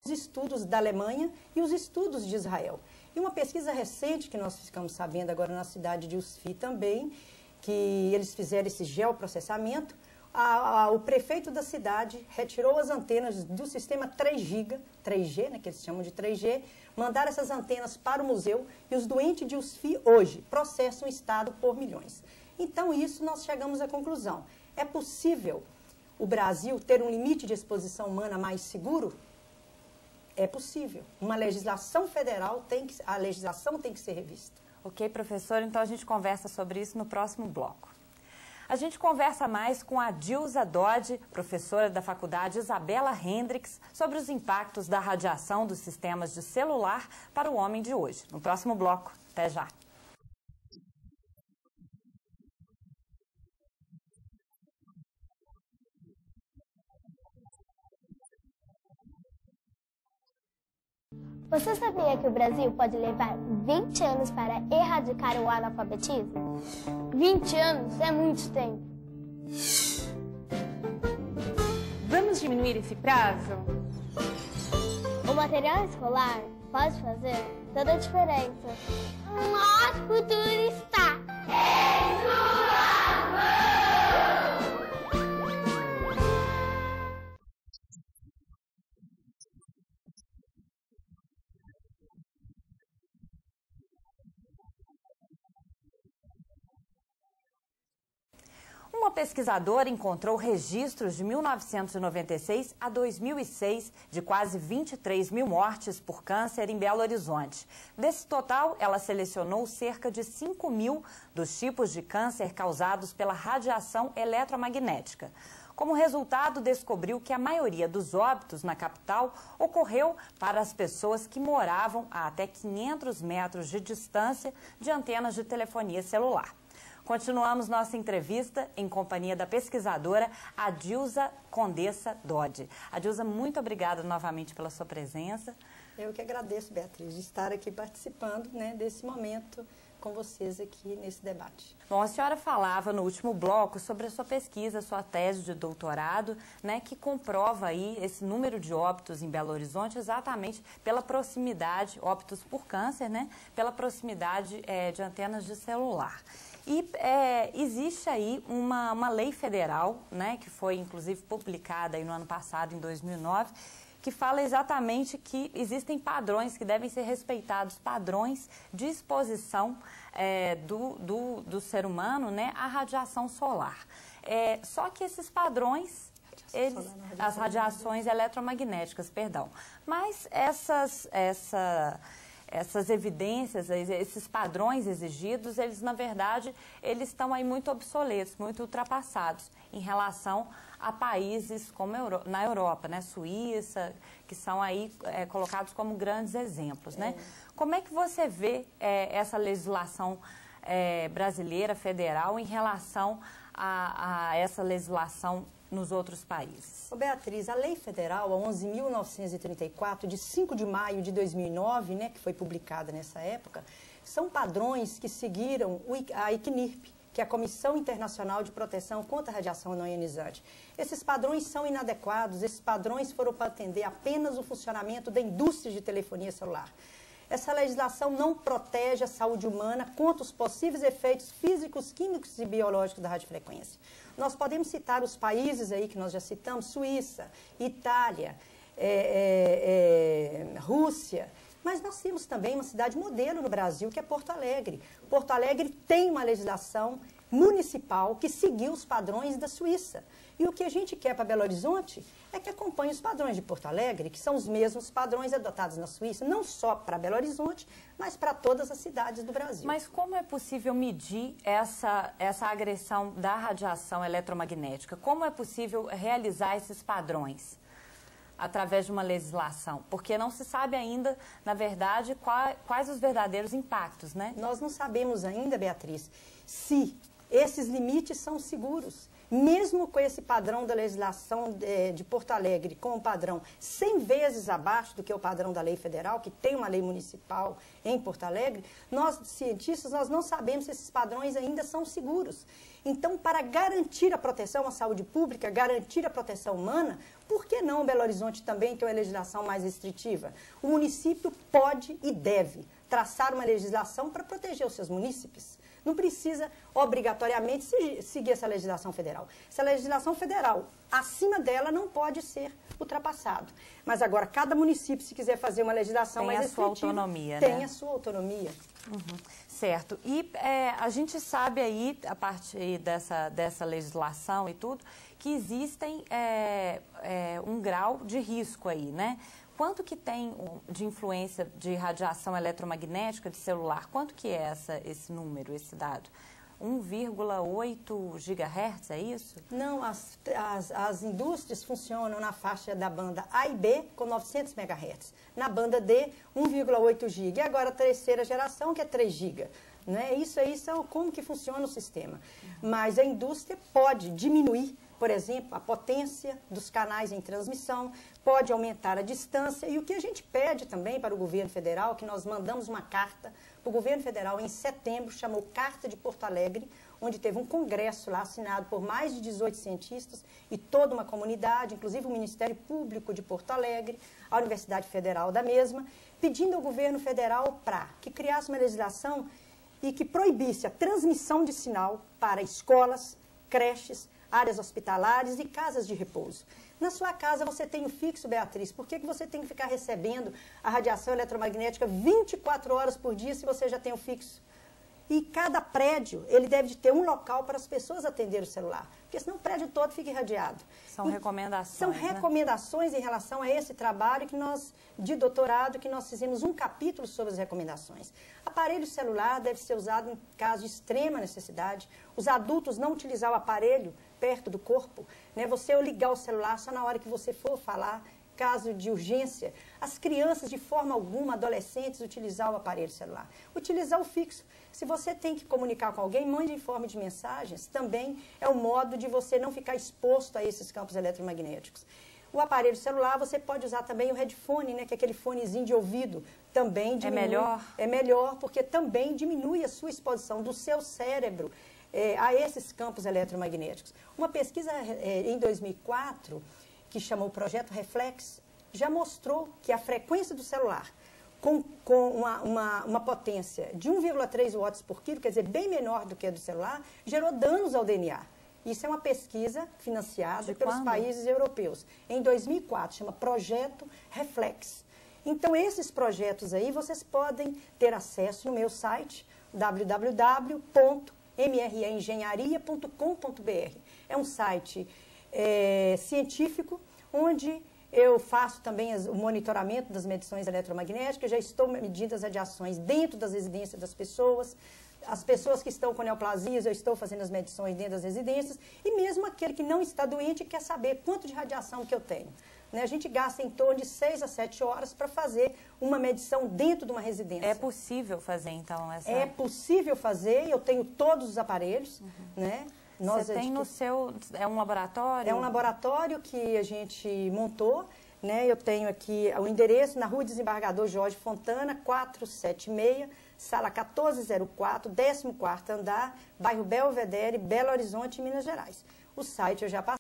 estudos da Alemanha e os estudos de Israel. E uma pesquisa recente que nós ficamos sabendo agora na cidade de Usfi também, que eles fizeram esse geoprocessamento, o prefeito da cidade retirou as antenas do sistema 3G, né, que eles chamam de 3G, mandaram essas antenas para o museu e os doentes de Usfi hoje processam o Estado por milhões. Então, isso nós chegamos à conclusão. É possível o Brasil ter um limite de exposição humana mais seguro? É possível. Uma legislação federal a legislação tem que ser revista. Ok, professor, então a gente conversa sobre isso no próximo bloco. A gente conversa mais com a Dilza Dodge, professora da Faculdade Isabela Hendricks, sobre os impactos da radiação dos sistemas de celular para o homem de hoje. No próximo bloco. Até já. Você sabia que o Brasil pode levar 20 anos para erradicar o analfabetismo? 20 anos é muito tempo. Vamos diminuir esse prazo? O material escolar pode fazer toda a diferença. O nosso futuro está em suas mãos! Uma pesquisadora encontrou registros de 1996 a 2006 de quase 23 mil mortes por câncer em Belo Horizonte. Desse total, ela selecionou cerca de 5 mil dos tipos de câncer causados pela radiação eletromagnética. Como resultado, descobriu que a maioria dos óbitos na capital ocorreu para as pessoas que moravam a até 500 metros de distância de antenas de telefonia celular. Continuamos nossa entrevista em companhia da pesquisadora Adilza Condessa Dodge. Adilza, muito obrigada novamente pela sua presença. Eu que agradeço, Beatriz, de estar aqui participando, né, desse momento com vocês aqui nesse debate. Bom, a senhora falava no último bloco sobre a sua pesquisa, sua tese de doutorado, né, que comprova aí esse número de óbitos em Belo Horizonte exatamente pela proximidade, óbitos por câncer, né, pela proximidade de antenas de celular. E existe aí uma lei federal, né, que foi inclusive publicada aí no ano passado, em 2009, que fala exatamente que existem padrões que devem ser respeitados, padrões de exposição do ser humano, né, à radiação solar. Só que esses padrões, as radiações eletromagnéticas, perdão, mas essas evidências, esses padrões exigidos, eles, na verdade, eles estão aí muito obsoletos, muito ultrapassados em relação a países como na Europa, né, Suíça, que são aí colocados como grandes exemplos, né? Como é que você vê essa legislação brasileira, federal, em relação a essa legislação nos outros países? Beatriz, a Lei Federal, a 11.934, de 5 de maio de 2009, né, que foi publicada nessa época, são padrões que seguiram a ICNIRP, que é a Comissão Internacional de Proteção contra a Radiação Não Ionizante. Esses padrões são inadequados, esses padrões foram para atender apenas o funcionamento da indústria de telefonia celular. Essa legislação não protege a saúde humana contra os possíveis efeitos físicos, químicos e biológicos da radiofrequência. Nós podemos citar os países aí que nós já citamos, Suíça, Itália, Rússia, mas nós temos também uma cidade modelo no Brasil, que é Porto Alegre. Porto Alegre tem uma legislação municipal que seguiu os padrões da Suíça. E o que a gente quer para Belo Horizonte é que acompanhe os padrões de Porto Alegre, que são os mesmos padrões adotados na Suíça, não só para Belo Horizonte, mas para todas as cidades do Brasil. Mas como é possível medir essa agressão da radiação eletromagnética? Como é possível realizar esses padrões através de uma legislação? Porque não se sabe ainda, na verdade, quais os verdadeiros impactos, né? Nós não sabemos ainda, Beatriz, se esses limites são seguros. mesmo com esse padrão da legislação de Porto Alegre, com um padrão 100 vezes abaixo do que o padrão da lei federal, que tem uma lei municipal em Porto Alegre, nós, cientistas, nós não sabemos se esses padrões ainda são seguros. Então, para garantir a proteção à saúde pública, garantir a proteção humana, por que não Belo Horizonte também tem uma legislação mais restritiva? O município pode e deve traçar uma legislação para proteger os seus munícipes. Não precisa, obrigatoriamente, seguir essa legislação federal. Essa legislação federal, acima dela, não pode ser ultrapassado. Mas agora, cada município, se quiser fazer uma legislação mais restritiva, tem a sua autonomia, tem né? a sua autonomia. Uhum. Certo. E a gente sabe aí, a partir dessa legislação e tudo, que existem um grau de risco aí, né? Quanto que tem de influência de radiação eletromagnética de celular? Quanto que é esse número, esse dado? 1,8 GHz, é isso? Não, as indústrias funcionam na faixa da banda A e B com 900 MHz. Na banda D, 1,8 GB. E agora a terceira geração, que é 3 GB. Né? Isso aí são como que funciona o sistema. Mas a indústria pode diminuir, por exemplo, a potência dos canais em transmissão, pode aumentar a distância. E o que a gente pede também para o governo federal, que nós mandamos uma carta para o governo federal em setembro, chamou Carta de Porto Alegre, onde teve um congresso lá assinado por mais de 18 cientistas e toda uma comunidade, inclusive o Ministério Público de Porto Alegre, a Universidade Federal da mesma, pedindo ao governo federal para que criasse uma legislação e que proibisse a transmissão de sinal para escolas, creches, áreas hospitalares e casas de repouso. Na sua casa você tem o fixo, Beatriz, por que você tem que ficar recebendo a radiação eletromagnética 24 horas por dia se você já tem o fixo? E cada prédio, ele deve ter um local para as pessoas atenderem o celular, porque senão o prédio todo fica irradiado. São recomendações, São recomendações, né? Em relação a esse trabalho de doutorado, que nós fizemos um capítulo sobre as recomendações. Aparelho celular deve ser usado em caso de extrema necessidade. Os adultos não utilizar o aparelho perto do corpo, né? Você ligar o celular só na hora que você for falar, caso de urgência. As crianças, de forma alguma, adolescentes, utilizar o aparelho celular. Utilizar o fixo. Se você tem que comunicar com alguém, mande em forma de mensagens. Também é um modo de você não ficar exposto a esses campos eletromagnéticos. O aparelho celular, você pode usar também o headphone, né, que é aquele fonezinho de ouvido. Também diminui. É melhor? É melhor, porque também diminui a sua exposição do seu cérebro a esses campos eletromagnéticos. Uma pesquisa em 2004... que chamou o Projeto Reflex, já mostrou que a frequência do celular, com uma potência de 1,3 watts por quilo, quer dizer, bem menor do que a do celular, gerou danos ao DNA. Isso é uma pesquisa financiada pelos países europeus. Em 2004, chama Projeto Reflex. Então, esses projetos aí, vocês podem ter acesso no meu site, www.mreengenharia.com.br. É um site científico, onde eu faço também o monitoramento das medições eletromagnéticas, já estou medindo as radiações dentro das residências das pessoas, as pessoas que estão com neoplasias, eu estou fazendo as medições dentro das residências, e mesmo aquele que não está doente quer saber quanto de radiação que eu tenho. Né? A gente gasta em torno de 6 a 7 horas para fazer uma medição dentro de uma residência. É possível fazer, então, essa... É possível fazer, eu tenho todos os aparelhos, né? Você tem no seu... É um laboratório? É um laboratório que a gente montou, né? Eu tenho aqui o endereço na Rua Desembargador Jorge Fontana, 476, sala 1404, 14º andar, bairro Belvedere, Belo Horizonte, Minas Gerais. O site eu já passei.